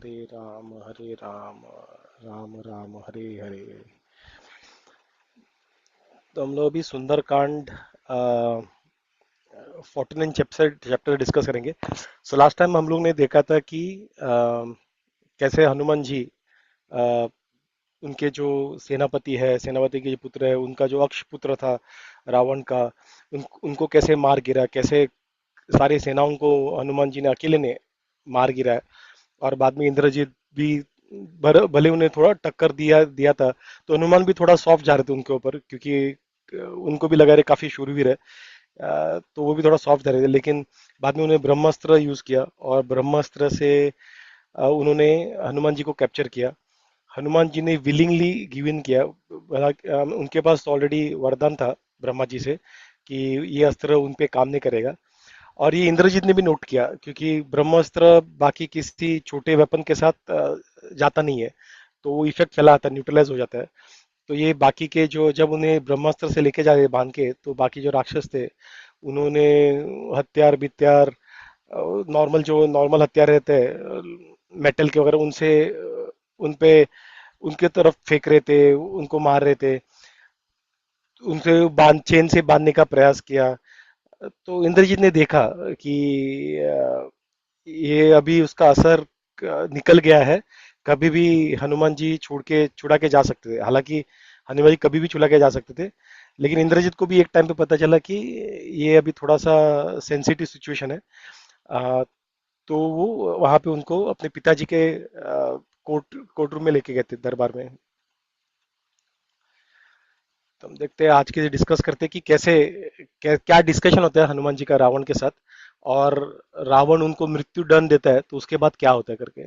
हरे राम राम राम हरे हरे। तो हम लोग अभी सुंदरकांड 49 चैप्टर चैप्टर डिस्कस करेंगे। सो लास्ट टाइम हम लोग ने देखा था कि कैसे हनुमान जी अ, उनके जो सेनापति है, सेनापति के जो पुत्र है, उनका जो अक्ष पुत्र था रावण का, उनको कैसे मार गिरा, कैसे सारी सेनाओं को हनुमान जी ने अकेले ने मार गिरा है। और बाद में इंद्रजीत भी भले उन्हें थोड़ा टक्कर दिया दिया था, तो हनुमान भी थोड़ा सॉफ्ट जा रहे थे उनके ऊपर, क्योंकि उनको भी लगा रहे काफी शूरवीर है। तो वो भी थोड़ा सॉफ्ट जा रहे थे, लेकिन बाद में उन्हें ब्रह्मास्त्र यूज किया और ब्रह्मास्त्र से उन्होंने हनुमान जी को कैप्चर किया। हनुमान जी ने विलिंगली गिव इन किया। उनके पास ऑलरेडी वरदान था ब्रह्मा जी से कि ये अस्त्र उन पे काम नहीं करेगा। और ये इंद्रजीत ने भी नोट किया, क्योंकि ब्रह्मास्त्र बाकी किसी छोटे वेपन के साथ जाता नहीं है, तो वो इफेक्ट चला आता है, न्यूट्रलाइज हो जाता है। तो ये बाकी के जो, जब उन्हें ब्रह्मास्त्र से लेके जा रहे बांध के, तो बाकी जो राक्षस थे उन्होंने हथियार बित्यार, नॉर्मल जो नॉर्मल हथियार रहते हैं मेटल के वगैरह, उनसे उन पे उनके तरफ फेंक रहे थे, उनको मार रहे थे, उनसे बांध चेन से बांधने का प्रयास किया। तो इंद्रजीत ने देखा कि ये अभी उसका असर निकल गया है। कभी भी हनुमान जी छुड़ा के जा सकते थे, हालांकि हनुमान जी कभी भी छुड़ा के जा सकते थे, लेकिन इंद्रजीत को भी एक टाइम पे पता चला कि ये अभी थोड़ा सा सेंसिटिव सिचुएशन है। अ, तो वो वहां पे उनको अपने पिताजी के कोर्ट रूम में लेके गए थे, दरबार में। तो हम देखते हैं, आज के डिस्कस करते हैं कि कैसे क्या डिस्कशन होता है हनुमान जी का रावण के साथ, और रावण उनको मृत्यु दंड देता है तो उसके बाद क्या होता है करके।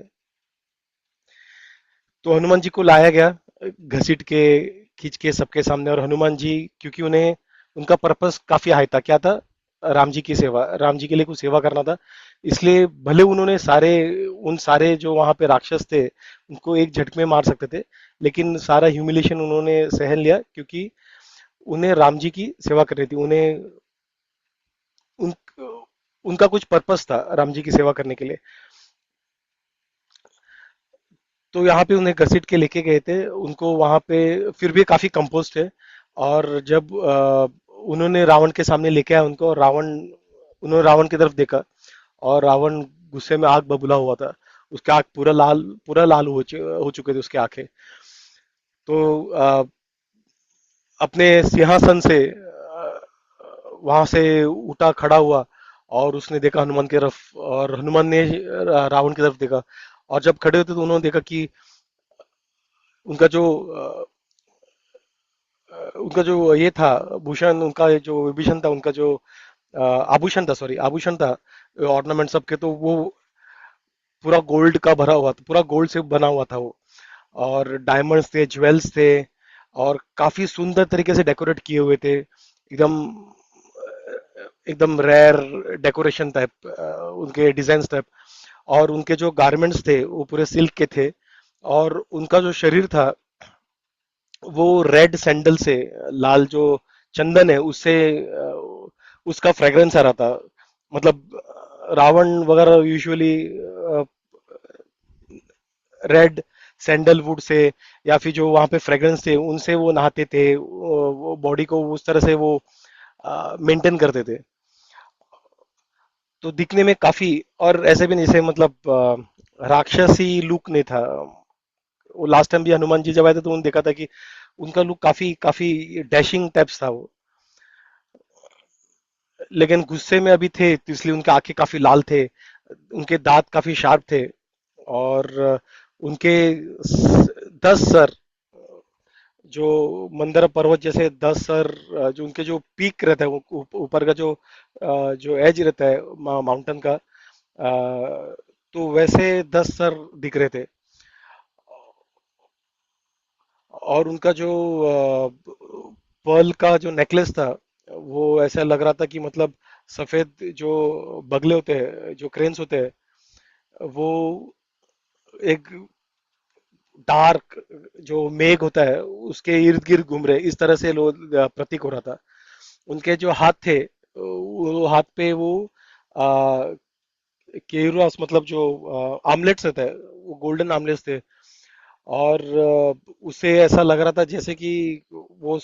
तो हनुमान जी को लाया गया घसीट के, खींच के सबके सामने। और हनुमान जी, क्योंकि उन्हें उनका पर्पस काफी हाई था, क्या था, राम जी की सेवा, राम जी के लिए कुछ सेवा करना था। इसलिए भले उन्होंने उन सारे जो वहां पे राक्षस थे उनको एक झटक में मार सकते थे, लेकिन सारा ह्यूमिलेशन उन्होंने सहन लिया, क्योंकि उन्हें राम जी की सेवा करनी थी। उन्हें उन उनका कुछ पर्पस था राम जी की सेवा करने के लिए। तो यहाँ पे उन्हें घसीट के लेके गए थे उनको वहां पे, फिर भी काफी कंपोज थे। और जब उन्होंने रावण के सामने लेके आया उनको, और उन्होंने रावण की तरफ देखा, और रावण गुस्से में आग बबूला हुआ था। उसके आंख पूरा लाल हो चुके थे उसके आंखें। तो अपने सिंहासन से वहां से उठा, खड़ा हुआ, और उसने देखा हनुमान की तरफ, और हनुमान ने रावण की तरफ देखा। और जब खड़े होते तो उन्होंने देखा कि उनका जो उनका जो ये था भूषण, उनका जो विभीषण था, उनका जो आभूषण था, सॉरी आभूषण था, ऑर्नामेंट सबके, तो वो पूरा गोल्ड का भरा हुआ था, पूरा गोल्ड से बना हुआ था वो। और डायमंड्स थे, ज्वेल्स थे, और काफी सुंदर तरीके से डेकोरेट किए हुए थे, एकदम एकदम रेयर डेकोरेशन टाइप, उनके डिजाइन टाइप। और उनके जो गारमेंट्स थे वो पूरे सिल्क के थे। और उनका जो शरीर था वो रेड सैंडल से, लाल जो चंदन है उससे उसका फ्रेग्रेंस आ रहा था। मतलब रावण वगैरह यूजुअली रेड सैंडलवुड से, या फिर जो वहां पे फ्रेग्रेंस थे उनसे वो नहाते थे, वो बॉडी को उस तरह से वो मेंटेन करते थे। तो दिखने में काफी, और ऐसे भी नहीं जैसे, मतलब राक्षसी लुक नहीं था। वो लास्ट टाइम भी हनुमान जी जब आए थे तो उन्होंने देखा था कि उनका लुक काफी काफी डैशिंग टाइप्स था वो। लेकिन गुस्से में अभी थे तो इसलिए उनके आंखें काफी लाल थे, उनके दांत काफी शार्प थे। और उनके 10 सर, जो मंदर पर्वत जैसे 10 सर, जो उनके जो पीक रहता है, ऊपर का जो एज रहता है माउंटेन का, तो वैसे 10 सर दिख रहे थे। और उनका जो पर्ल का जो नेकलेस था, वो ऐसा लग रहा था कि मतलब सफेद जो बगले होते हैं, जो क्रेन्स होते हैं, वो एक डार्क जो मेघ होता है उसके इर्द गिर्द घूम रहे, इस तरह से लोग प्रतीक हो रहा था। उनके जो हाथ थे, वो हाथ पे वो केयूरास मतलब जो आमलेट्स रहता है, वो गोल्डन आमलेट्स थे। और उसे ऐसा लग रहा था जैसे कि वो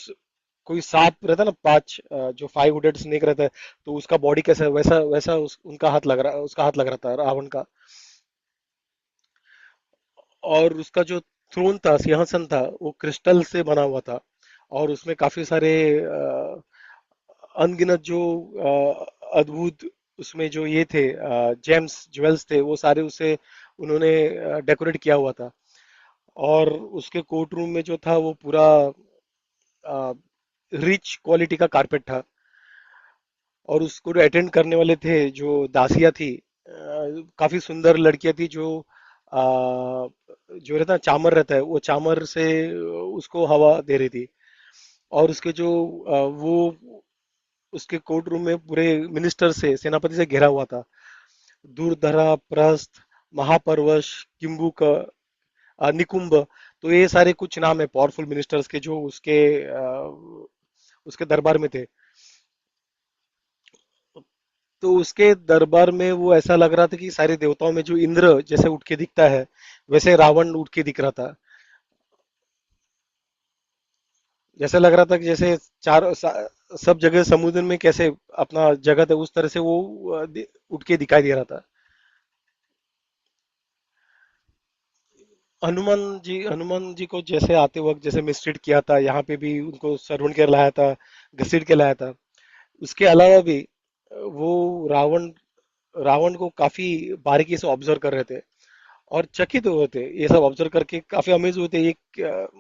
कोई सांप रहता है ना, पांच जो फाइव हेडेड स्नेक रहता है, तो उसका बॉडी कैसा है, वैसा वैसा उनका हाथ लग रहा, उसका हाथ लग रहा था रावण का। और उसका जो थ्रोन था, सिंहासन था, वो क्रिस्टल से बना हुआ था। और उसमें काफी सारे अनगिनत जो अद्भुत, उसमें जो ये थे जेम्स ज्वेल्स थे, वो सारे उसे उन्होंने डेकोरेट किया हुआ था। और उसके कोर्ट रूम में जो था वो पूरा रिच क्वालिटी का कारपेट था। और उसको अटेंड करने वाले थे जो दासियां थी, काफी सुंदर लड़कियां थी, जो रहता है चामर रहता है, वो चामर से उसको हवा दे रही थी। और उसके जो वो उसके कोर्ट रूम में पूरे मिनिस्टर से, सेनापति से घिरा हुआ था। दूरधरा, प्रस्थ, महापर्वश, किम्बुक, निकुंभ। तो ये सारे कुछ नाम है पावरफुल मिनिस्टर्स के, जो उसके दरबार में थे। तो उसके दरबार में वो ऐसा लग रहा था कि सारे देवताओं में जो इंद्र जैसे उठ के दिखता है, वैसे रावण उठ के दिख रहा था। जैसे लग रहा था कि जैसे सब जगह समुद्र में कैसे अपना जगत है, उस तरह से वो उठ के दिखाई दे रहा था। हनुमान जी को जैसे आते वक्त जैसे मिसट्रीट किया था, यहाँ पे भी उनको सरवण के लाया था, घसीट के लाया था। उसके अलावा भी वो रावण रावण को काफी बारीकी से ऑब्जर्व कर रहे थे। और चकित हुए थे ये सब ऑब्जर्व करके, काफी अमेज हुए थे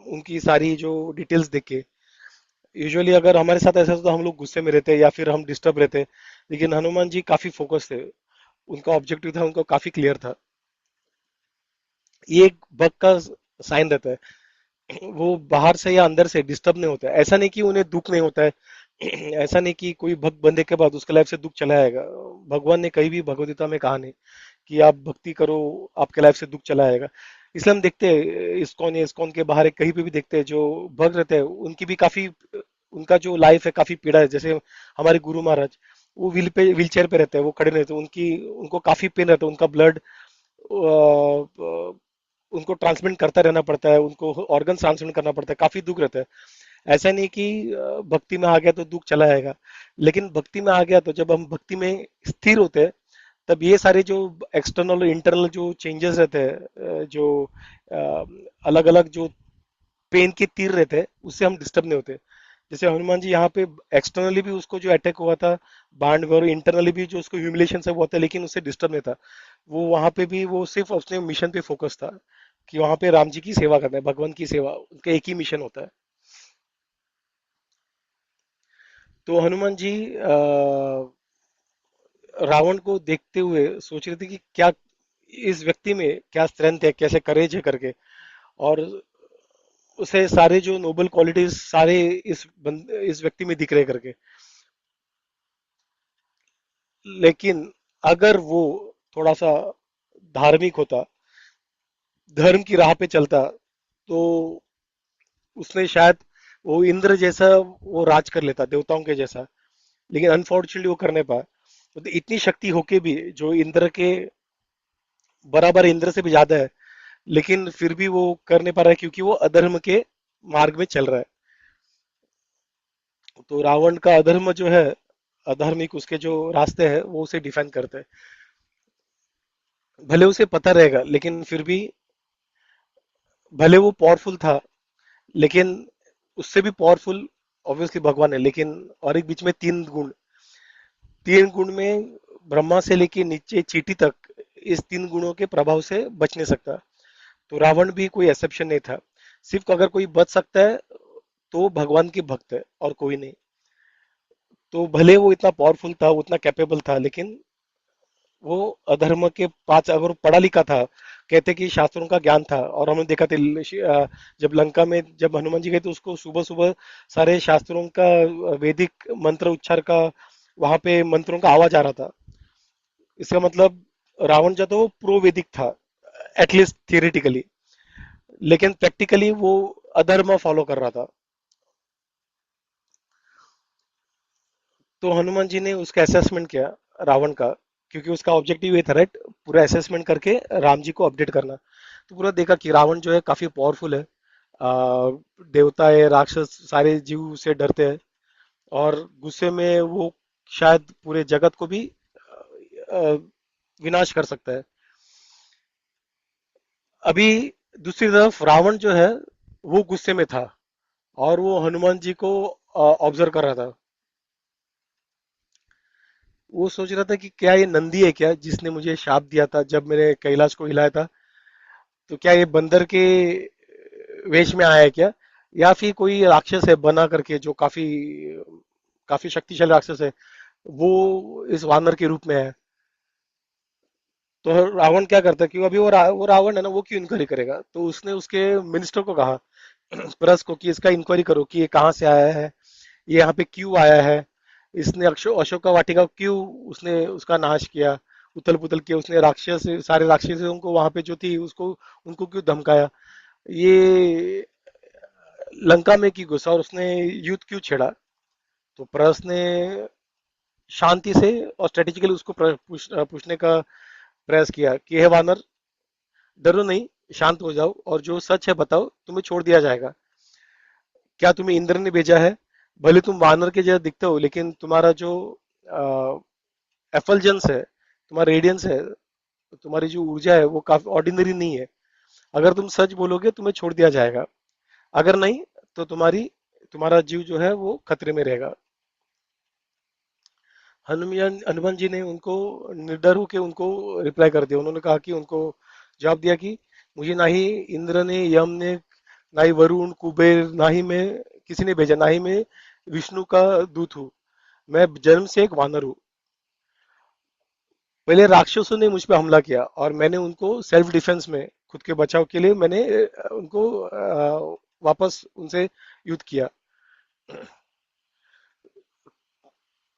उनकी सारी जो डिटेल्स देख के। यूजुअली अगर हमारे साथ ऐसा होता तो हम लोग गुस्से में रहते या फिर हम डिस्टर्ब रहते, लेकिन हनुमान जी काफी फोकस थे। उनका ऑब्जेक्टिव था, उनका काफी क्लियर था। ये एक बग का साइन रहता है, वो बाहर से या अंदर से डिस्टर्ब नहीं होता है। ऐसा नहीं कि उन्हें दुख नहीं होता है, ऐसा नहीं कि कोई भक्त बनने के बाद उसके लाइफ से दुख चला जाएगा। भगवान ने कहीं भी भगवद गीता में कहा नहीं कि आप भक्ति करो, आपके लाइफ से दुख चला आएगा। इसलिए हम देखते हैं इस्कॉन या इस्कॉन के बाहर कहीं पे भी देखते हैं जो भक्त रहते हैं, उनकी भी काफी, उनका जो लाइफ है काफी पीड़ा है। जैसे हमारे गुरु महाराज, वो व्हील चेयर पे रहते हैं, वो खड़े रहते हैं, उनकी उनको काफी पेन रहता है, उनका ब्लड उनको ट्रांसमिट करता रहना पड़ता है, उनको ऑर्गन ट्रांसमिट करना पड़ता है, काफी दुख रहता है। ऐसा नहीं कि भक्ति में आ गया तो दुख चला जाएगा, लेकिन भक्ति में आ गया तो जब हम भक्ति में स्थिर होते हैं, तब ये सारे जो एक्सटर्नल और इंटरनल जो चेंजेस रहते हैं, जो अलग अलग जो पेन के तीर रहते हैं, उससे हम डिस्टर्ब नहीं होते। जैसे हनुमान जी यहाँ पे एक्सटर्नली भी उसको जो अटैक हुआ था बाण और इंटरनली भी जो उसको ह्यूमिलेशन सब हुआ था, लेकिन उससे डिस्टर्ब नहीं था। वो वहां पे भी वो सिर्फ अपने मिशन पे फोकस था, कि वहां पे राम जी की सेवा करना है, भगवान की सेवा, उनका एक ही मिशन होता है। तो हनुमान जी रावण को देखते हुए सोच रहे थे कि क्या इस व्यक्ति में क्या स्ट्रेंथ है, कैसे करेज है करके। और उसे सारे जो नोबल क्वालिटीज सारे इस व्यक्ति में दिख रहे करके। लेकिन अगर वो थोड़ा सा धार्मिक होता, धर्म की राह पे चलता, तो उसने शायद वो इंद्र जैसा वो राज कर लेता, देवताओं के जैसा। लेकिन अनफॉर्चुनेटली वो कर नहीं पाया। तो इतनी शक्ति होके भी जो इंद्र के बराबर, इंद्र से भी ज्यादा है, लेकिन फिर भी वो कर नहीं पा रहा है, क्योंकि वो अधर्म के मार्ग में चल रहा है। तो रावण का अधर्म जो है, अधार्मिक उसके जो रास्ते हैं, वो उसे डिफाइन करते हैं। भले उसे पता रहेगा, लेकिन फिर भी, भले वो पावरफुल था, लेकिन उससे भी पावरफुल ऑब्वियसली भगवान है। लेकिन और एक बीच में तीन गुण में ब्रह्मा से लेके नीचे चींटी तक, इस तीन गुणों के प्रभाव से बच नहीं सकता। तो रावण भी कोई एक्सेप्शन नहीं था। सिर्फ अगर कोई बच सकता है तो भगवान की भक्त है, और कोई नहीं। तो भले वो इतना पावरफुल था, उतना कैपेबल था, लेकिन वो अधर्म के पास, अगर वो पढ़ा लिखा था, कहते कि शास्त्रों का ज्ञान था। और हमने देखा था जब लंका में जब हनुमान जी गए तो उसको सुबह सुबह सारे शास्त्रों का वैदिक मंत्र उच्चार का, वहां पे मंत्रों का आवाज आ रहा था। इसका मतलब रावण जो था वो प्रो वैदिक था, एटलीस्ट थियोरेटिकली। लेकिन प्रैक्टिकली वो अधर्म फॉलो कर रहा था। तो हनुमान जी ने उसका असेसमेंट किया रावण का, क्योंकि उसका ऑब्जेक्टिव ये था, राइट, पूरा असेसमेंट करके राम जी को अपडेट करना। तो पूरा देखा कि रावण जो है काफी पावरफुल है, देवता है, राक्षस सारे जीव से डरते हैं, और गुस्से में वो शायद पूरे जगत को भी अ, विनाश कर सकता है। अभी दूसरी तरफ रावण जो है वो गुस्से में था, और वो हनुमान जी को ऑब्जर्व कर रहा था। वो सोच रहा था कि क्या ये नंदी है क्या, जिसने मुझे शाप दिया था जब मैंने कैलाश को हिलाया था। तो क्या ये बंदर के वेश में आया है क्या, या फिर कोई राक्षस है बना करके, जो काफी काफी शक्तिशाली राक्षस है, वो इस वानर के रूप में है। तो रावण क्या करता है कि अभी वो रावण है ना, वो क्यों इंक्वायरी करेगा। तो उसने उसके मिनिस्टर को कहा, प्रेस को, कि इसका इंक्वायरी करो कि ये कहाँ से आया है, ये यहाँ पे क्यों आया है, इसने अशोका वाटिका क्यों, उसने उसका नाश किया, उथल पुथल किया, उसने राक्षस सारे राक्षसों को वहां पे जो थी उसको, उनको क्यों धमकाया, ये लंका में क्यों घुसा, और उसने युद्ध क्यों छेड़ा। तो प्रहस्त ने शांति से और स्ट्रेटेजिकली उसको पूछने का प्रयास किया कि हे वानर, डरो नहीं, शांत हो जाओ, और जो सच है बताओ, तुम्हें छोड़ दिया जाएगा। क्या तुम्हें इंद्र ने भेजा है? भले तुम वानर के जैसा दिखते हो, लेकिन तुम्हारा जो एफल्जेंस है, तुम्हारा रेडियंस है, तुम्हारी जो ऊर्जा है वो काफी ऑर्डिनरी नहीं है। अगर तुम सच बोलोगे तुम्हें छोड़ दिया जाएगा, अगर नहीं तो तुम्हारा जीव जो है वो खतरे में रहेगा। हनुमान जी ने उनको निडर होकर उनको रिप्लाई कर दिया। उन्होंने कहा कि उनको जवाब दिया कि मुझे ना ही इंद्र ने, यम ने, ना ही वरुण, कुबेर, ना ही मैं किसी ने भेजा, ना ही मैं विष्णु का दूत हूँ। मैं जन्म से एक वानर हूँ। पहले राक्षसों ने मुझ पे हमला किया, और मैंने उनको सेल्फ डिफेंस में, खुद के बचाव के लिए मैंने उनको वापस उनसे युद्ध किया।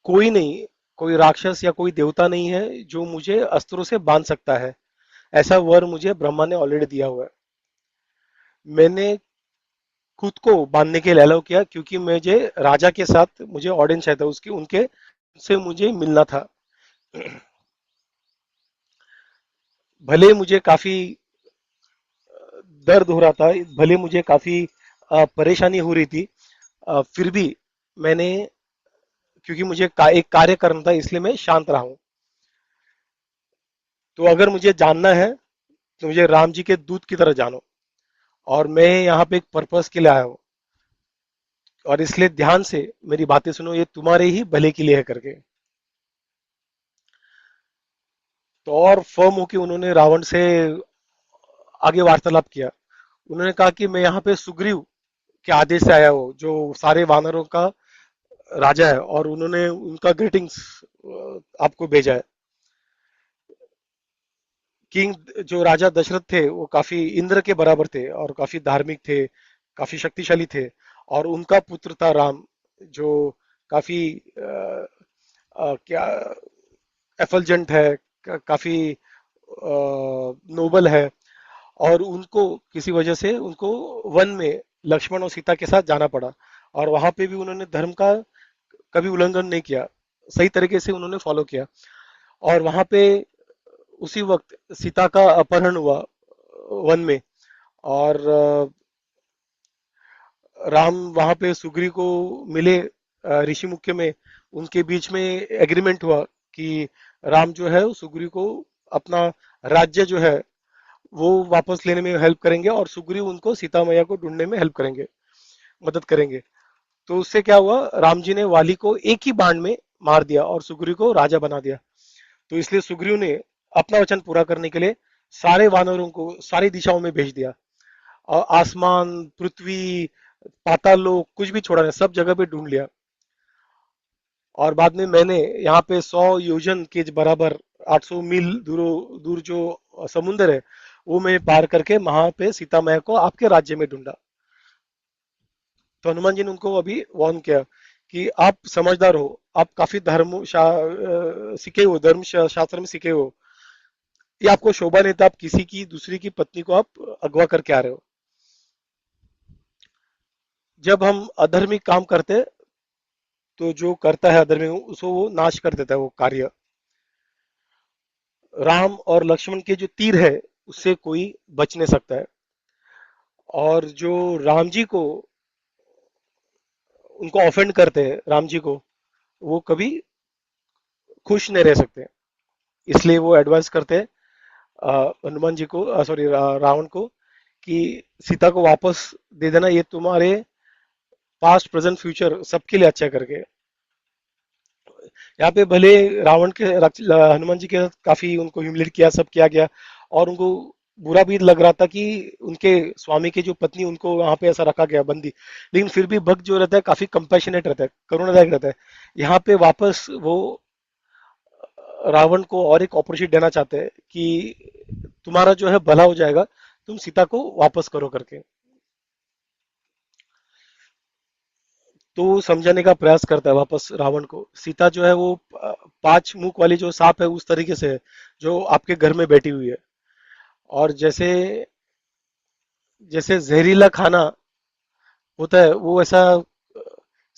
कोई नहीं, कोई राक्षस या कोई देवता नहीं है जो मुझे अस्त्रों से बांध सकता है। ऐसा वर मुझे ब्रह्मा ने ऑलरेडी दिया हुआ है। मैंने खुद को बांधने के लिए अलाउ किया, क्योंकि मुझे राजा के साथ मुझे ऑडियंस चाहिए था, उसकी उनके से मुझे मिलना था। भले मुझे काफी दर्द हो रहा था, भले मुझे काफी परेशानी हो रही थी, फिर भी मैंने, क्योंकि मुझे एक कार्य करना था, इसलिए मैं शांत रहा हूं। तो अगर मुझे जानना है तो मुझे राम जी के दूत की तरह जानो, और मैं यहाँ पे एक पर्पस के लिए आया हूँ, और इसलिए ध्यान से मेरी बातें सुनो, ये तुम्हारे ही भले के लिए है करके। तो और फर्म होके उन्होंने रावण से आगे वार्तालाप किया। उन्होंने कहा कि मैं यहाँ पे सुग्रीव के आदेश से आया हूँ, जो सारे वानरों का राजा है, और उन्होंने उनका ग्रीटिंग्स आपको भेजा है। किंग, जो राजा दशरथ थे, वो काफी इंद्र के बराबर थे, और काफी धार्मिक थे, काफी शक्तिशाली थे। और उनका पुत्र था राम, जो काफी क्या एफल्जेंट है, काफी नोबल है। और उनको किसी वजह से उनको वन में लक्ष्मण और सीता के साथ जाना पड़ा, और वहां पे भी उन्होंने धर्म का कभी उल्लंघन नहीं किया, सही तरीके से उन्होंने फॉलो किया। और वहां पे उसी वक्त सीता का अपहरण हुआ वन में, और राम वहां पे सुग्रीव को मिले ऋषि मुख्य में। उनके बीच में एग्रीमेंट हुआ कि राम जो है सुग्रीव को अपना राज्य जो है वो वापस लेने में हेल्प करेंगे, और सुग्रीव उनको सीता मैया को ढूंढने में हेल्प करेंगे, मदद करेंगे। तो उससे क्या हुआ, राम जी ने वाली को एक ही बाण में मार दिया, और सुग्रीव को राजा बना दिया। तो इसलिए सुग्रीव ने अपना वचन पूरा करने के लिए सारे वानरों को सारी दिशाओं में भेज दिया, और आसमान, पृथ्वी, पाताल लोक कुछ भी छोड़ा नहीं, सब जगह पे ढूंढ लिया। और बाद में मैंने यहाँ पे 100 योजन के बराबर, 800 मील दूर जो समुंदर है, वो मैं पार करके वहां पे सीता मैया को आपके राज्य में ढूंढा। तो हनुमान जी ने उनको अभी वार्न किया कि आप समझदार हो, आप काफी सीखे हो, शास्त्र में सीखे हो, ये आपको शोभा नहीं था, आप किसी की दूसरी की पत्नी को आप अगवा करके आ रहे हो। जब हम अधर्मिक काम करते, तो जो करता है अधर्मिक, उसको वो नाश कर देता है वो कार्य। राम और लक्ष्मण के जो तीर है उससे कोई बच नहीं सकता है। और जो राम जी को उनको ऑफेंड करते हैं राम जी को, वो कभी खुश नहीं रह सकते। इसलिए वो एडवाइस करते हैं हनुमान जी को, सॉरी रावण को, कि सीता को वापस दे देना, ये तुम्हारे पास्ट प्रेजेंट फ्यूचर सबके लिए अच्छा करके। यहाँ पे भले रावण के हनुमान जी के साथ काफी उनको ह्यूमिलेट किया, सब किया गया, और उनको बुरा भी लग रहा था कि उनके स्वामी की जो पत्नी उनको वहां पे ऐसा रखा गया बंदी। लेकिन फिर भी भक्त जो रहता है काफी कंपैशनेट रहता है, करुणादायक रहता है। यहाँ पे वापस वो रावण को और एक अपॉर्चुनिटी देना चाहते हैं कि तुम्हारा जो है भला हो जाएगा, तुम सीता को वापस करो करके। तो वो समझाने का प्रयास करता है वापस रावण को। सीता जो है वो पांच मुख वाली जो सांप है उस तरीके से है, जो आपके घर में बैठी हुई है। और जैसे जैसे जहरीला खाना होता है वो ऐसा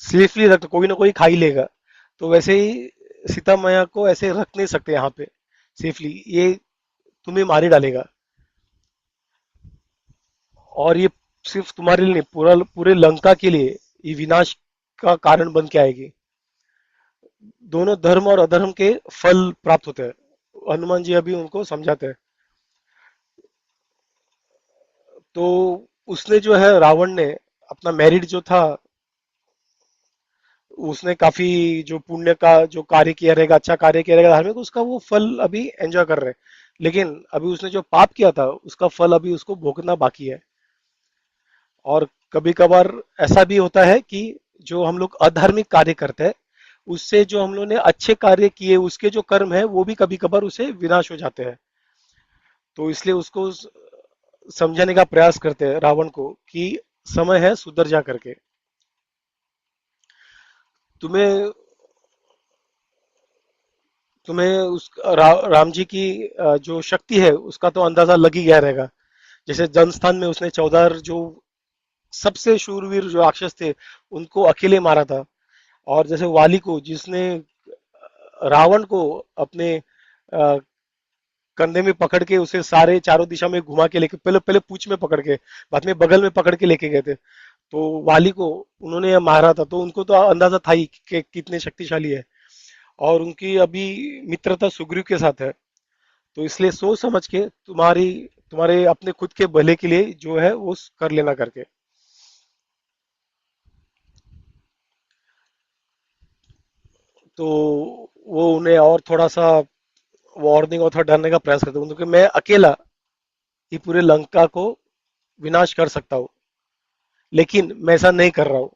सेफली रख, कोई ना कोई खा ही लेगा, तो वैसे ही सीता मैया को ऐसे रख नहीं सकते यहाँ पे सेफली, ये तुम्हें मार ही डालेगा। और ये सिर्फ तुम्हारे लिए नहीं, पूरा पूरे लंका के लिए ये विनाश का कारण बन के आएगी। दोनों धर्म और अधर्म के फल प्राप्त होते हैं, हनुमान जी अभी उनको समझाते हैं। तो उसने जो है रावण ने अपना मेरिट जो था, उसने काफी जो पुण्य का जो कार्य किया रहेगा, अच्छा कार्य किया रहेगा धार्मिक, उसका वो फल अभी एंजॉय कर रहे हैं। लेकिन अभी उसने जो पाप किया था उसका फल अभी उसको भोगना बाकी है। और कभी कभार ऐसा भी होता है कि जो हम लोग अधार्मिक कार्य करते हैं, उससे जो हम लोग ने अच्छे कार्य किए उसके जो कर्म है वो भी कभी कभार उसे विनाश हो जाते हैं। तो इसलिए उसको समझाने का प्रयास करते हैं रावण को कि समय है सुधर जा करके। तुम्हें तुम्हें राम जी की जो शक्ति है उसका तो अंदाजा लग ही गया रहेगा। जैसे जनस्थान में उसने 14 जो सबसे शूरवीर जो राक्षस थे उनको अकेले मारा था। और जैसे वाली को, जिसने रावण को अपने कंधे में पकड़ के उसे सारे चारों दिशा में घुमा के लेके, पहले पहले पूंछ में पकड़ के, बाद में बगल में पकड़ के लेके गए थे, तो वाली को उन्होंने मारा था, तो उनको तो अंदाजा था ही कि कितने शक्तिशाली है। और उनकी अभी मित्रता सुग्रीव के साथ है। तो इसलिए सोच समझ के तुम्हारे अपने खुद के भले के लिए जो है वो कर लेना करके। तो वो उन्हें और थोड़ा सा वार्निंग और थोड़ा डरने का प्रयास करते हैं, क्योंकि मैं अकेला ये पूरे लंका को विनाश कर सकता हूँ, लेकिन मैं ऐसा नहीं कर रहा हूँ,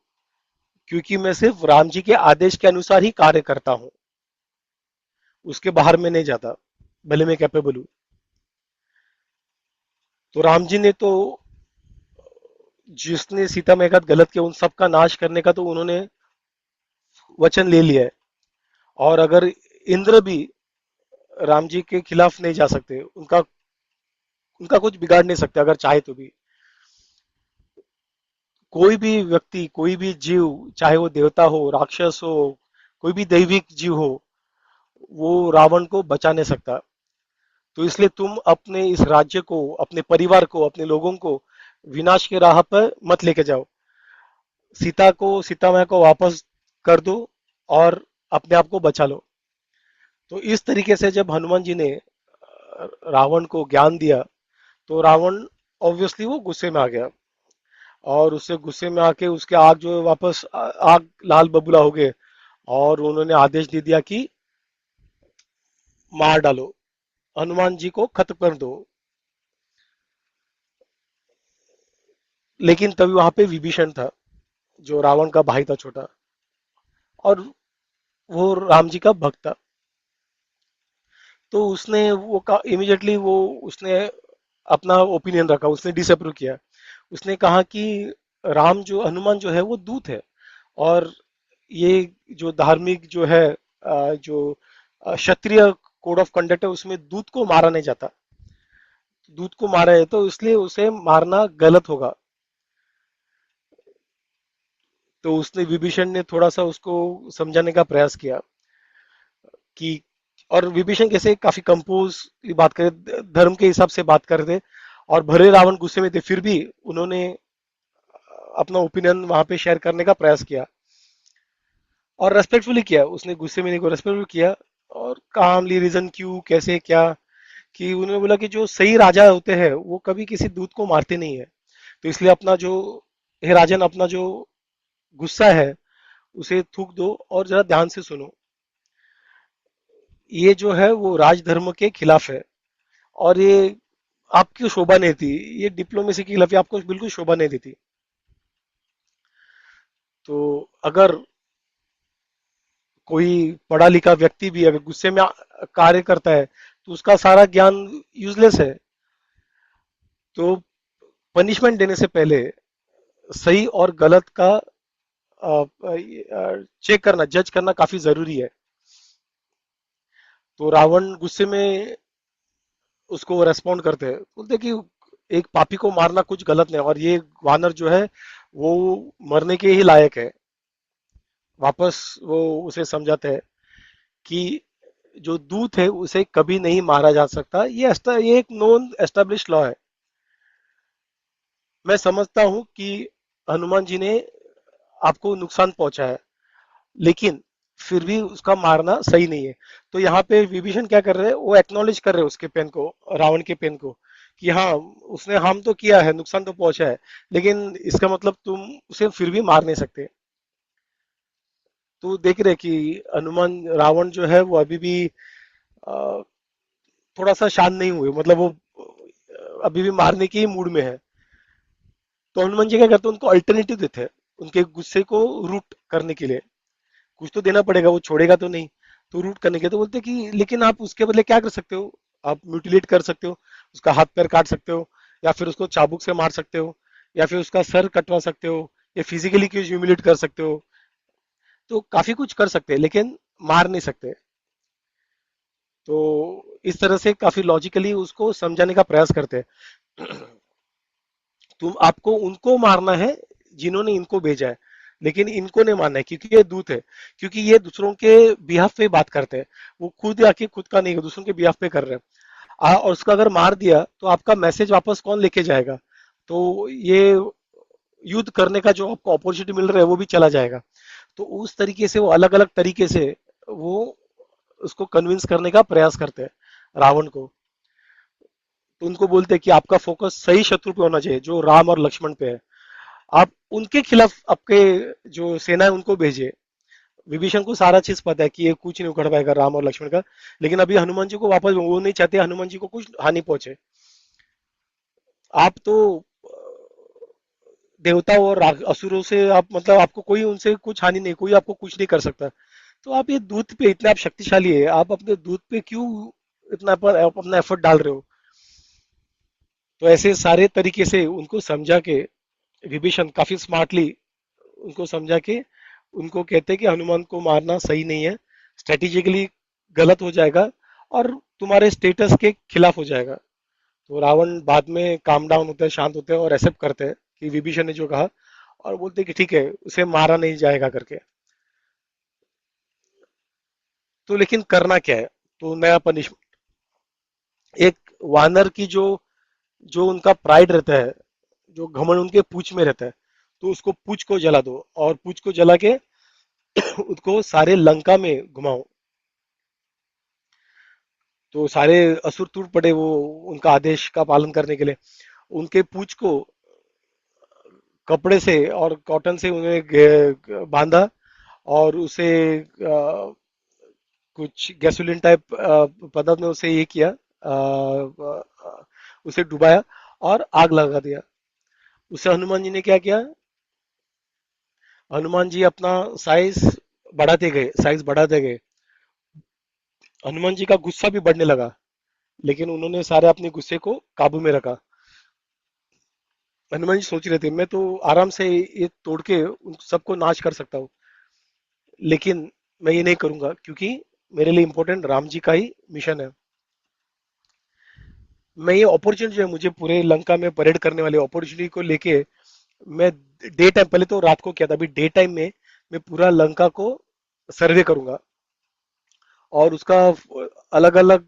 क्योंकि मैं सिर्फ राम जी के आदेश के अनुसार ही कार्य करता हूँ, उसके बाहर में नहीं जाता, भले मैं कैपेबल हूँ। तो राम जी ने तो, जिसने सीता में एक गलत किया उन सबका नाश करने का तो उन्होंने वचन ले लिया है। और अगर इंद्र भी राम जी के खिलाफ नहीं जा सकते, उनका उनका कुछ बिगाड़ नहीं सकते अगर चाहे तो भी। कोई भी व्यक्ति, कोई भी जीव, चाहे वो देवता हो, राक्षस हो, कोई भी दैविक जीव हो, वो रावण को बचा नहीं सकता। तो इसलिए तुम अपने इस राज्य को, अपने परिवार को, अपने लोगों को विनाश के राह पर मत लेके जाओ। सीता मैया को वापस कर दो और अपने आप को बचा लो। तो इस तरीके से जब हनुमान जी ने रावण को ज्ञान दिया, तो रावण ऑब्वियसली वो गुस्से में आ गया। और उससे गुस्से में आके उसके आग जो है वापस आग लाल बबूला हो गए। और उन्होंने आदेश दे दिया कि मार डालो, हनुमान जी को खत्म कर दो। लेकिन तभी वहां पे विभीषण था, जो रावण का भाई था छोटा, और वो राम जी का भक्त था। तो उसने वो का इमीडिएटली वो उसने अपना ओपिनियन रखा, उसने डिसअप्रूव किया। उसने कहा कि राम जो हनुमान जो है वो दूत है, और ये जो धार्मिक जो है जो क्षत्रिय कोड ऑफ कंडक्ट है उसमें दूत को मारा नहीं जाता। दूत को मारा है तो इसलिए उसे मारना गलत होगा। तो उसने विभीषण ने थोड़ा सा उसको समझाने का प्रयास किया कि और विभीषण कैसे काफी कंपोज बात करे, धर्म के हिसाब से बात कर रहे थे, और भले रावण गुस्से में थे फिर भी उन्होंने अपना ओपिनियन वहां पे शेयर करने का प्रयास किया, और रेस्पेक्टफुली किया, उसने गुस्से में नहीं को रेस्पेक्टफुल किया, और कामली रीजन क्यों कैसे क्या, कि उन्होंने बोला कि जो सही राजा होते हैं वो कभी किसी दूत को मारते नहीं है, तो इसलिए अपना जो, हे राजन, अपना जो गुस्सा है उसे थूक दो और जरा ध्यान से सुनो, ये जो है वो राजधर्म के खिलाफ है, और ये आपकी शोभा नहीं थी, ये डिप्लोमेसी के खिलाफ, ये आपको बिल्कुल शोभा नहीं देती। तो अगर कोई पढ़ा लिखा व्यक्ति भी अगर गुस्से में कार्य करता है तो उसका सारा ज्ञान यूजलेस है। तो पनिशमेंट देने से पहले सही और गलत का चेक करना, जज करना काफी जरूरी है। तो रावण गुस्से में उसको रेस्पॉन्ड करते हैं, बोलते कि एक पापी को मारना कुछ गलत नहीं, और ये वानर जो है वो मरने के ही लायक है। वापस वो उसे समझाते हैं कि जो दूत है उसे कभी नहीं मारा जा सकता, ये एक नॉन एस्टेब्लिश लॉ है। मैं समझता हूं कि हनुमान जी ने आपको नुकसान पहुंचाया, लेकिन फिर भी उसका मारना सही नहीं है। तो यहाँ पे विभीषण क्या कर रहे हैं, वो एक्नॉलेज कर रहे हैं उसके पेन को, रावण के पेन को, कि हाँ उसने हार्म तो किया है, नुकसान तो पहुंचा है, लेकिन इसका मतलब तुम उसे फिर भी मार नहीं सकते। तो देख रहे कि हनुमान, रावण जो है वो अभी भी अ, थोड़ा सा शांत नहीं हुए, मतलब वो अभी भी मारने के ही मूड में है। तो हनुमान जी क्या करते हैं, उनको अल्टरनेटिव देते हैं, उनके गुस्से को रूट करने के लिए। कुछ तो देना पड़ेगा, वो छोड़ेगा तो नहीं, तो रूट करने के तो बोलते कि लेकिन आप उसके बदले क्या कर सकते हो, आप म्यूटिलेट कर सकते हो, उसका हाथ पैर काट सकते हो, या फिर उसको चाबुक से मार सकते हो, या फिर उसका सर कटवा सकते हो, या फिजिकली क्यों ह्यूमिलेट कर सकते हो। तो काफी कुछ कर सकते हैं लेकिन मार नहीं सकते। तो इस तरह से काफी लॉजिकली उसको समझाने का प्रयास करते हैं। तुम, आपको उनको मारना है जिन्होंने इनको भेजा है, लेकिन इनको नहीं मारना है क्योंकि ये दूत है, क्योंकि ये दूसरों के बिहाफ पे बात करते हैं, वो खुद आके खुद का नहीं, दूसरों के बिहाफ पे कर रहे हैं। और उसको अगर मार दिया तो आपका मैसेज वापस कौन लेके जाएगा, तो ये युद्ध करने का जो आपको अपॉर्चुनिटी मिल रहा है वो भी चला जाएगा। तो उस तरीके से वो अलग अलग तरीके से वो उसको कन्विंस करने का प्रयास करते हैं रावण को। तो उनको बोलते हैं कि आपका फोकस सही शत्रु पे होना चाहिए जो राम और लक्ष्मण पे है, आप उनके खिलाफ आपके जो सेना है उनको भेजिए। विभीषण को सारा चीज पता है कि ये कुछ नहीं उखड़ पाएगा राम और लक्ष्मण का, लेकिन अभी हनुमान जी को वापस, वो नहीं चाहते हनुमान जी को कुछ हानि पहुंचे। आप तो देवताओं और असुरों से आप, मतलब आपको कोई उनसे कुछ हानि नहीं, कोई आपको कुछ नहीं कर सकता, तो आप ये दूत पे इतना आप शक्तिशाली है, आप अपने दूत पे क्यों इतना आप अपना एफर्ट डाल रहे हो। तो ऐसे सारे तरीके से उनको समझा के विभीषण काफी स्मार्टली उनको समझा के उनको कहते हैं कि हनुमान को मारना सही नहीं है, स्ट्रेटेजिकली गलत हो जाएगा, और तुम्हारे स्टेटस के खिलाफ हो जाएगा। तो रावण बाद में काम डाउन होते हैं, शांत होते हैं और एक्सेप्ट करते हैं कि विभीषण ने जो कहा, और बोलते हैं कि ठीक है उसे मारा नहीं जाएगा करके। तो लेकिन करना क्या है, तो नया पनिशमेंट, एक वानर की जो, जो उनका प्राइड रहता है, जो घमंड उनके पूंछ में रहता है, तो उसको पूंछ को जला दो, और पूंछ को जला के उसको सारे लंका में घुमाओ। तो सारे असुर टूट पड़े वो उनका आदेश का पालन करने के लिए। उनके पूंछ को कपड़े से और कॉटन से उन्हें बांधा, और उसे कुछ गैसोलीन टाइप पदार्थ में उसे ये किया, उसे डुबाया और आग लगा दिया। उससे हनुमान जी ने क्या किया, हनुमान जी अपना साइज बढ़ाते गए, साइज बढ़ाते गए। हनुमान जी का गुस्सा भी बढ़ने लगा, लेकिन उन्होंने सारे अपने गुस्से को काबू में रखा। हनुमान जी सोच रहे थे मैं तो आराम से ये तोड़ के उन सबको नाश कर सकता हूँ, लेकिन मैं ये नहीं करूंगा क्योंकि मेरे लिए इंपॉर्टेंट राम जी का ही मिशन है। मैं ये अपॉर्चुनिटी जो है मुझे पूरे लंका में परेड करने वाली अपॉर्चुनिटी को लेके, मैं डे टाइम, पहले तो रात को किया था, अभी डे टाइम में मैं पूरा लंका को सर्वे करूंगा, और उसका अलग अलग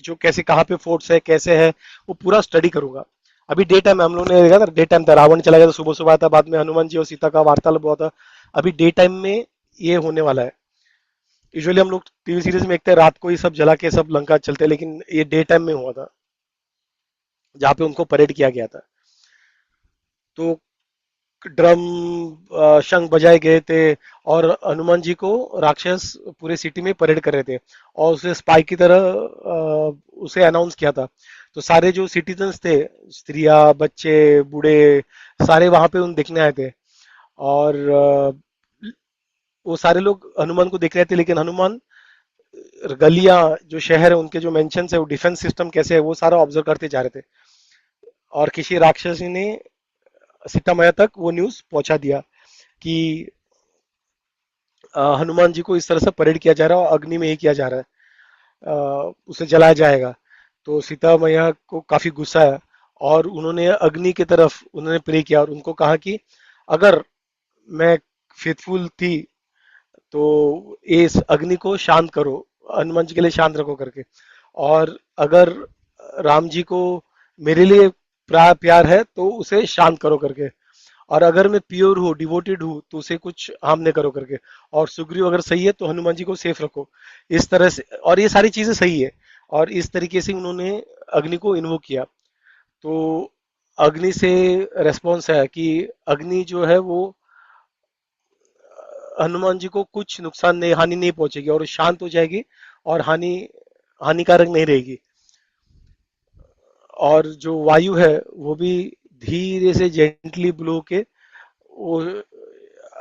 जो कैसे कहाँ पे फोर्ट्स है कैसे है वो पूरा स्टडी करूंगा। अभी डे टाइम हम लोग ने देखा था, डे टाइम था, रावण चला गया था, सुबह सुबह आता, बाद में हनुमान जी और सीता का वार्तालाप हुआ था। अभी डे टाइम में ये होने वाला है। यूजुअली हम लोग टीवी सीरीज में देखते हैं रात को ही सब जला के सब लंका चलते हैं, लेकिन ये डे टाइम में हुआ था जहाँ पे उनको परेड किया गया था। तो ड्रम शंख बजाए गए थे, और हनुमान जी को राक्षस पूरे सिटी में परेड कर रहे थे, और उसे स्पाई की तरह उसे अनाउंस किया था। तो सारे जो सिटीजन्स थे, स्त्रियां, बच्चे, बूढ़े, सारे वहां पे उन देखने आए थे। और वो सारे लोग हनुमान को देख रहे थे, लेकिन हनुमान गलियां, जो शहर है उनके जो मेंशन है, वो डिफेंस सिस्टम कैसे है वो सारा ऑब्जर्व करते जा रहे थे। और किसी राक्षसी ने सीता मैया तक वो न्यूज पहुंचा दिया कि हनुमान जी को इस तरह से परेड किया जा रहा है और अग्नि में ही किया जा रहा है, उसे जलाया जाएगा। तो सीता मैया को काफी गुस्सा है, और उन्होंने अग्नि की तरफ उन्होंने प्रे किया और उनको कहा कि अगर मैं फेथफुल थी तो इस अग्नि को शांत करो, हनुमान जी के लिए शांत रखो करके। और अगर राम जी को मेरे लिए प्यार है तो उसे शांत करो करके। और अगर मैं प्योर हूँ, डिवोटेड हूँ, तो उसे कुछ हार्म नहीं करो करके। और सुग्रीव अगर सही है तो हनुमान जी को सेफ रखो, इस तरह से। और ये सारी चीजें सही है, और इस तरीके से उन्होंने अग्नि को इन्वोक किया। तो अग्नि से रेस्पॉन्स है कि अग्नि जो है वो हनुमान जी को कुछ नुकसान नहीं, हानि नहीं पहुंचेगी, और शांत हो जाएगी, और हानिकारक नहीं रहेगी। और जो वायु है वो भी धीरे से जेंटली ब्लो के वो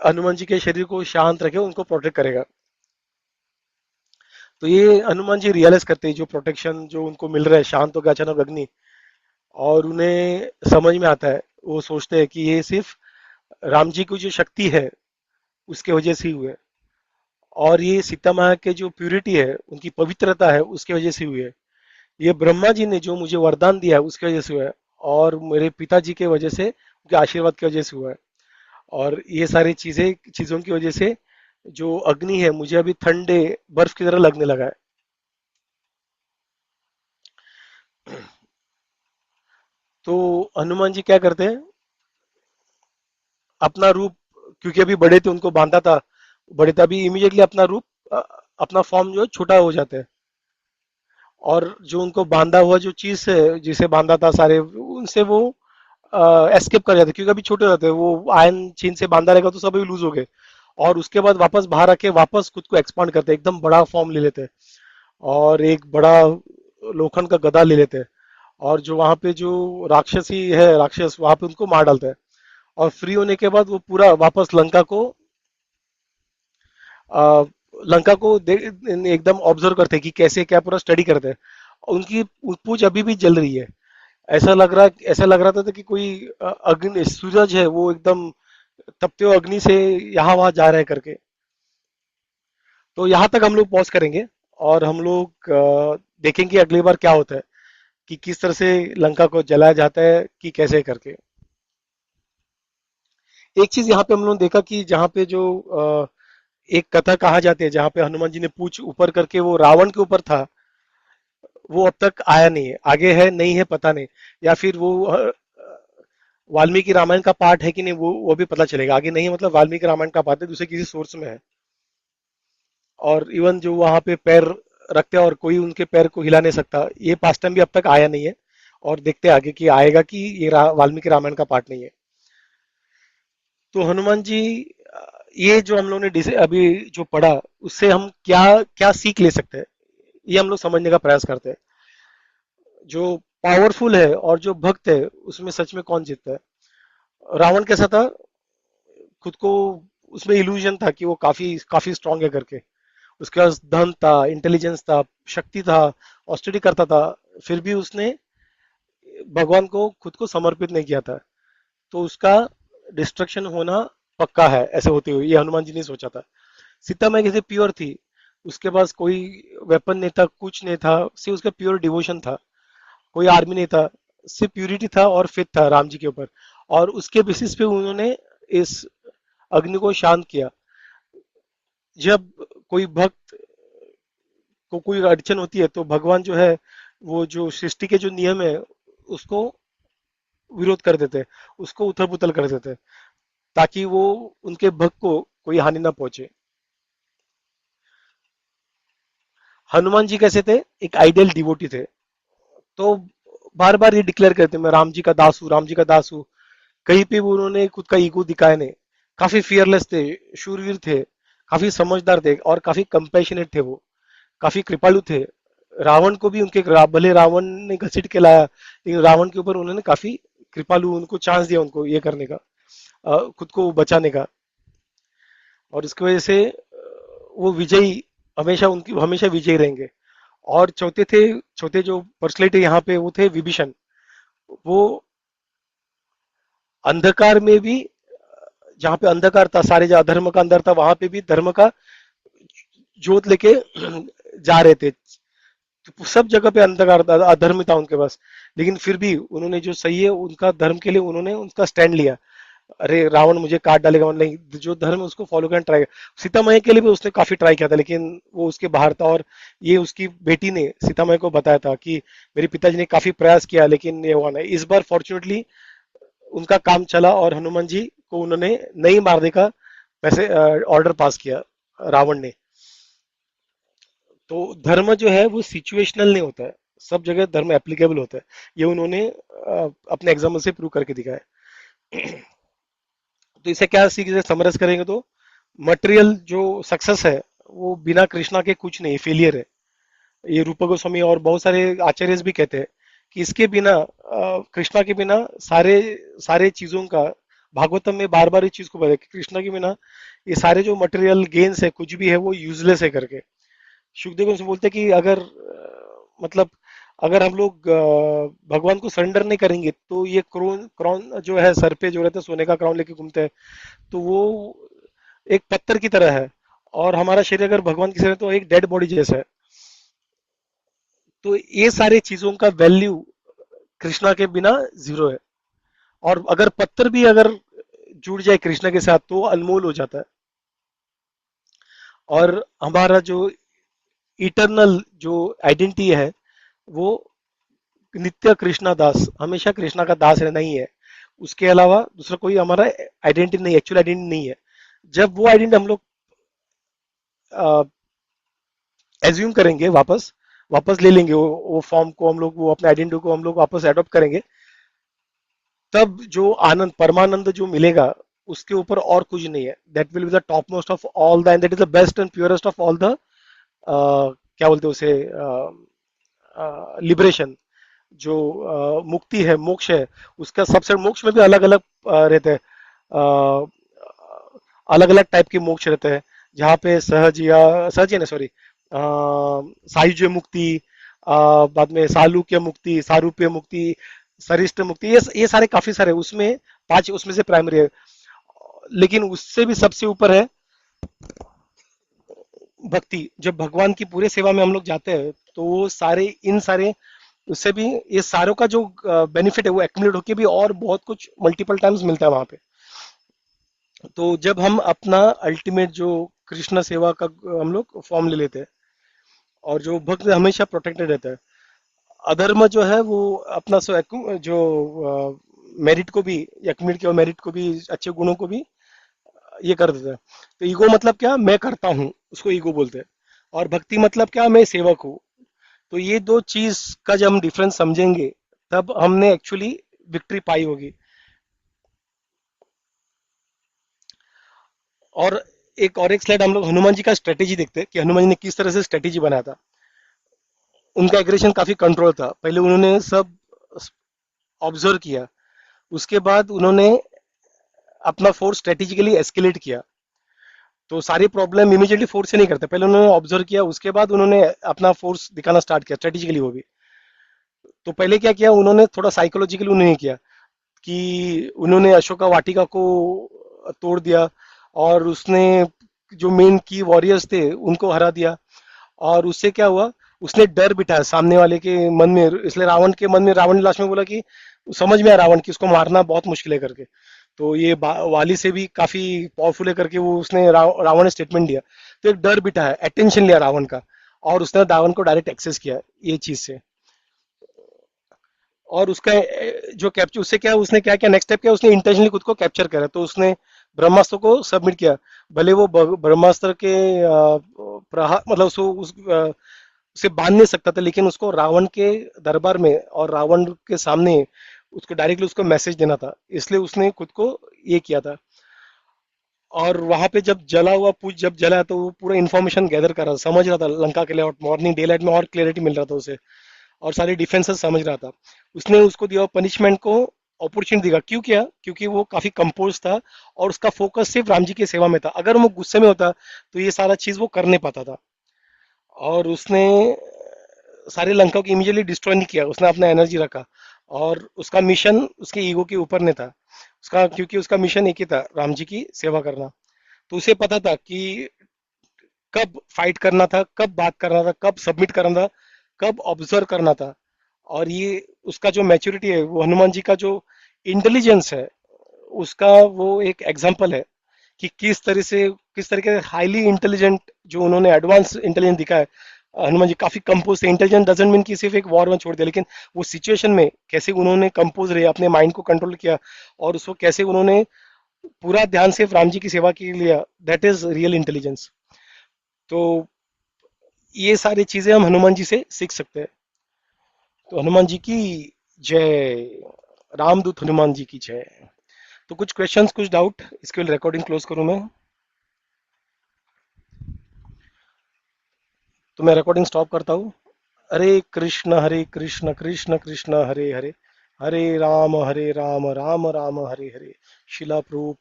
हनुमान जी के शरीर को शांत रखे, उनको प्रोटेक्ट करेगा। तो ये हनुमान जी रियलाइज करते हैं जो प्रोटेक्शन जो उनको मिल रहा है, शांत हो गया अचानक अग्नि, और उन्हें समझ में आता है, वो सोचते हैं कि ये सिर्फ राम जी की जो शक्ति है उसके वजह से ही हुए, और ये सीता माँ के जो प्यूरिटी है, उनकी पवित्रता है, उसके वजह से हुई है। ये ब्रह्मा जी ने जो मुझे वरदान दिया है उसकी वजह से हुआ है, और मेरे पिताजी के वजह से, उनके आशीर्वाद की वजह से हुआ है। और ये सारी चीजों की वजह से जो अग्नि है मुझे अभी ठंडे बर्फ की तरह लगने लगा है। तो हनुमान जी क्या करते हैं, अपना रूप, क्योंकि अभी बड़े थे उनको बांधा था, बड़े थे, अभी इमीडिएटली अपना रूप, अपना फॉर्म जो है छोटा हो जाता है। और जो उनको बांधा हुआ जो चीज है जिसे बांधा था सारे, उनसे वो एस्केप कर जाते, क्योंकि अभी छोटे रहते हैं, वो आयन चीन से बांधा रहेगा तो सब अभी लूज हो गए। और उसके बाद वापस बाहर आके वापस खुद को एक्सपांड करते हैं, एकदम बड़ा फॉर्म ले लेते हैं, और एक बड़ा लोखंड का गदा ले लेते हैं। और जो वहां पे जो राक्षसी है, राक्षस, वहां पे उनको मार डालता है। और फ्री होने के बाद वो पूरा वापस आ, लंका को एकदम ऑब्जर्व करते हैं कि कैसे क्या, पूरा स्टडी करते हैं। उनकी पूंछ अभी भी जल रही है। ऐसा लग रहा था कि कोई अग्नि सूरज है वो एकदम तपते हुए अग्नि से यहाँ वहां जा रहे हैं करके। तो यहाँ तक हम लोग पॉज करेंगे, और हम लोग देखेंगे अगली बार क्या होता है, कि किस तरह से लंका को जलाया जाता है कि कैसे करके। एक चीज यहाँ पे हम लोगों ने देखा कि जहाँ पे जो एक कथा कहा जाती है जहाँ पे हनुमान जी ने पूछ ऊपर करके वो रावण के ऊपर था, वो अब तक आया नहीं है, आगे है नहीं है पता नहीं। या फिर वो वाल्मीकि रामायण का पार्ट है कि नहीं, वो भी पता चलेगा। आगे नहीं है मतलब वाल्मीकि रामायण का पार्ट है, दूसरे किसी सोर्स में है। और इवन जो वहां पे पैर रखते हैं और कोई उनके पैर को हिला नहीं सकता, ये पास्ट टाइम भी अब तक आया नहीं है। और देखते हैं आगे कि आएगा कि ये वाल्मीकि रामायण का पार्ट नहीं है। तो हनुमान जी, ये जो हम लोगों ने अभी जो पढ़ा, उससे हम क्या क्या सीख ले सकते हैं, ये हम लोग समझने का प्रयास करते हैं। जो पावरफुल है और जो भक्त है, उसमें सच में कौन जीतता है। रावण कैसा था, खुद को, उसमें इल्यूजन था कि वो काफी काफी स्ट्रांग है करके। उसके पास धन था, इंटेलिजेंस था, शक्ति था, ऑस्टेरिटी करता था, फिर भी उसने भगवान को खुद को समर्पित नहीं किया था। तो उसका डिस्ट्रक्शन होना पक्का है, ऐसे होते हुए ये हनुमान जी ने सोचा था। सीता माँ कैसे प्योर थी, उसके पास कोई वेपन नहीं था, कुछ नहीं था, सिर्फ उसका प्योर डिवोशन था। कोई आर्मी नहीं था, सिर्फ प्यूरिटी था और फेथ था राम जी के ऊपर। और उसके बेसिस पे उन्होंने इस अग्नि को शांत किया। जब कोई भक्त को कोई अड़चन होती है तो भगवान जो है वो जो सृष्टि के जो नियम है उसको विरोध कर देते हैं, उसको उथल पुथल कर देते हैं, ताकि वो उनके भक्त को कोई हानि ना पहुंचे। हनुमान जी कैसे थे? एक आइडियल डिवोटी थे। तो बार बार ये डिक्लेयर करते मैं राम जी का दास हूँ, राम जी का दास हूँ। कहीं पे भी उन्होंने खुद का ईगो दिखाया नहीं। काफी फियरलेस थे, शूरवीर थे, काफी समझदार थे और काफी कंपैशनेट थे वो, काफी कृपालु थे। रावण को भी भले रावण ने घसीट के लाया, लेकिन रावण के ऊपर उन्होंने काफी कृपालु, उनको चांस दिया उनको ये करने का, खुद को बचाने का। और इसकी वजह से वो विजयी, हमेशा उनकी हमेशा विजयी रहेंगे। और चौथे जो पर्सनैलिटी यहाँ पे वो थे विभीषण। वो अंधकार में भी, जहाँ पे अंधकार था, सारे जहाँ धर्म का अंदर था, वहां पे भी धर्म का जोत लेके जा रहे थे। तो सब जगह पे अंधकार था, अधर्म था उनके पास, लेकिन फिर भी उन्होंने जो सही है उनका धर्म के लिए उन्होंने उनका स्टैंड लिया। अरे रावण मुझे काट डालेगा, मतलब नहीं, जो धर्म है उसको फॉलो करना ट्राई। सीता मैया के लिए भी उसने काफी ट्राई किया था, लेकिन वो उसके बाहर था। और ये उसकी बेटी ने सीता मैया को बताया था कि मेरे पिताजी ने काफी प्रयास किया लेकिन ये हुआ नहीं। इस बार फॉर्चुनेटली उनका काम चला और हनुमान जी को उन्होंने नहीं मारने का वैसे ऑर्डर पास किया, रावण ने। तो धर्म जो है वो सिचुएशनल नहीं होता है, सब जगह धर्म एप्लीकेबल होता है। ये उन्होंने अपने एग्जाम्पल से प्रूव करके दिखाया है। तो इसे क्या सीख समरस करेंगे तो मटेरियल जो सक्सेस है वो बिना कृष्णा के कुछ नहीं, फेलियर है। ये रूप गोस्वामी और बहुत सारे आचार्य भी कहते हैं कि इसके बिना, कृष्णा के बिना सारे सारे चीजों का, भागवतम में बार बार इस चीज को बताया कि कृष्णा के बिना ये सारे जो मटेरियल गेन्स है कुछ भी है वो यूजलेस है करके। सुखदेव गोस्वामी बोलते हैं कि अगर मतलब अगर हम लोग भगवान को सरेंडर नहीं करेंगे तो ये क्रोन क्राउन जो है सर पे जो रहता है, सोने का क्राउन लेके घूमते हैं, तो वो एक पत्थर की तरह है। और हमारा शरीर अगर भगवान की तरह है, तो एक डेड बॉडी जैसा है। तो ये सारी चीजों का वैल्यू कृष्णा के बिना जीरो है। और अगर पत्थर भी अगर जुड़ जाए कृष्णा के साथ तो अनमोल हो जाता है। और हमारा जो इटरनल जो आइडेंटिटी है वो नित्य कृष्णा दास, हमेशा कृष्णा का दास रहना ही है। उसके अलावा दूसरा कोई हमारा आइडेंटिटी नहीं, एक्चुअल आइडेंटिटी नहीं है। जब वो आइडेंटिटी हम लोग एज्यूम करेंगे, वापस वापस ले लेंगे वो फॉर्म को हम लोग, वो अपने आइडेंटिटी को हम लोग वापस एडॉप्ट करेंगे, तब जो आनंद परमानंद जो मिलेगा उसके ऊपर और कुछ नहीं है। That will be the top most of all the, and that is the best and purest of all the, क्या बोलते हैं उसे, लिबरेशन। जो मुक्ति है, मोक्ष है, उसका सबसे, मोक्ष में भी अलग अलग रहते हैं, अलग अलग टाइप के मोक्ष रहते हैं। जहाँ पे सहज या सहज या नहीं, सॉरी, सायुज्य मुक्ति, बाद में सालूक्य मुक्ति, सारूप्य मुक्ति, सरिष्ठ मुक्ति, ये सारे काफी सारे, उसमें पांच उसमें से प्राइमरी है। लेकिन उससे भी सबसे ऊपर है भक्ति। जब भगवान की पूरे सेवा में हम लोग जाते हैं तो वो सारे इन सारे, उससे भी ये सारों का जो बेनिफिट है वो एक्यूमुलेट होके भी और बहुत कुछ मल्टीपल टाइम्स मिलता है वहां पे। तो जब हम अपना अल्टीमेट जो कृष्ण सेवा का हम लोग फॉर्म ले लेते हैं, और जो भक्त हमेशा प्रोटेक्टेड रहता है, अधर्म जो है वो अपना जो मेरिट को भी, एक्यूमुलेट किया मेरिट को भी, अच्छे गुणों को भी ये कर देता है। तो ईगो मतलब क्या, मैं करता हूँ, उसको ईगो बोलते हैं। और भक्ति मतलब क्या, मैं सेवक हूँ। तो ये दो चीज का जब हम डिफरेंस समझेंगे तब हमने एक्चुअली विक्ट्री पाई होगी। और एक स्लाइड हम लोग हनुमान जी का स्ट्रेटेजी देखते हैं कि हनुमान जी ने किस तरह से स्ट्रेटेजी बनाया था। उनका एग्रेशन काफी कंट्रोल था। पहले उन्होंने सब ऑब्जर्व किया, उसके बाद उन्होंने अपना फोर्स स्ट्रेटेजिकली एस्केलेट किया। तो सारी प्रॉब्लम इमीडिएटली फोर्स से नहीं करते, पहले उन्होंने ऑब्जर्व किया, उसके बाद उन्होंने अपना फोर्स दिखाना स्टार्ट किया स्ट्रेटेजिकली वो भी। तो पहले क्या किया उन्होंने, थोड़ा साइकोलॉजिकली उन्होंने किया कि उन्होंने अशोका वाटिका को तोड़ दिया, और उसने जो मेन की वॉरियर्स थे उनको हरा दिया। और उससे क्या हुआ, उसने डर बिठाया सामने वाले के मन में। इसलिए रावण के मन में, रावण ने लास्ट में बोला कि समझ में आया रावण कि उसको मारना बहुत मुश्किल है करके। तो ये वाली से भी काफी पावरफुल है करके वो उसने रावण ने स्टेटमेंट दिया। तो एक डर बिठाया, अटेंशन लिया रावण का। और उसने रावण को डायरेक्ट एक्सेस किया ये चीज से। और उसका जो कैप्चर उससे क्या उसने क्या किया, नेक्स्ट स्टेप क्या, उसने इंटेंशनली खुद को कैप्चर करा, तो उसने ब्रह्मास्त्र को सबमिट किया। भले वो ब्रह्मास्त्र के प्रहार मतलब उसको उसे बांध नहीं सकता था, लेकिन उसको रावण के दरबार में और रावण के सामने उसको डायरेक्टली उसको मैसेज देना था, इसलिए उसने खुद को ये किया था। और वहां पे जब जला हुआ पूछ जब जला तो वो पूरा इन्फॉर्मेशन गैदर कर रहा था, समझ रहा था लंका के लिए, और मॉर्निंग डे लाइट में और क्लियरिटी मिल रहा था उसे, और सारी डिफेंसेस समझ रहा था। उसने उसको दिया पनिशमेंट को अपॉर्चुनिटी दिया, क्यों किया, क्योंकि वो काफी कंपोज था और उसका फोकस सिर्फ राम जी की सेवा में था। अगर वो गुस्से में होता तो ये सारा चीज वो कर नहीं पाता था। और उसने सारे लंका को इमीडिएटली डिस्ट्रॉय नहीं किया, उसने अपना एनर्जी रखा। और उसका मिशन उसके ईगो के ऊपर नहीं था उसका, क्योंकि उसका मिशन एक ही था, राम जी की सेवा करना। तो उसे पता था कि कब फाइट करना था, कब बात करना था, कब सबमिट करना था, कब ऑब्जर्व करना था। और ये उसका जो मैच्योरिटी है, वो हनुमान जी का जो इंटेलिजेंस है, उसका वो एक एग्जाम्पल है कि किस तरह के हाईली इंटेलिजेंट जो उन्होंने एडवांस इंटेलिजेंस दिखा है। हनुमान जी काफी कंपोज थे। इंटेलिजेंट डजंट मीन कि सिर्फ एक वॉर में छोड़ दिया, लेकिन वो सिचुएशन में कैसे उन्होंने कंपोज रहे, अपने माइंड को कंट्रोल किया, और उसको कैसे उन्होंने पूरा ध्यान सिर्फ राम जी की सेवा के लिए लिया, दैट इज रियल इंटेलिजेंस। तो ये सारी चीजें हम हनुमान जी से सीख सकते हैं। तो हनुमान जी की जय। रामदूत हनुमान जी की जय। तो कुछ क्वेश्चंस, कुछ डाउट, इसके लिए रिकॉर्डिंग क्लोज करूं मैं? तो मैं रिकॉर्डिंग स्टॉप करता हूँ। हरे कृष्ण कृष्ण कृष्ण हरे हरे, हरे राम राम राम हरे हरे। शिला प्रभु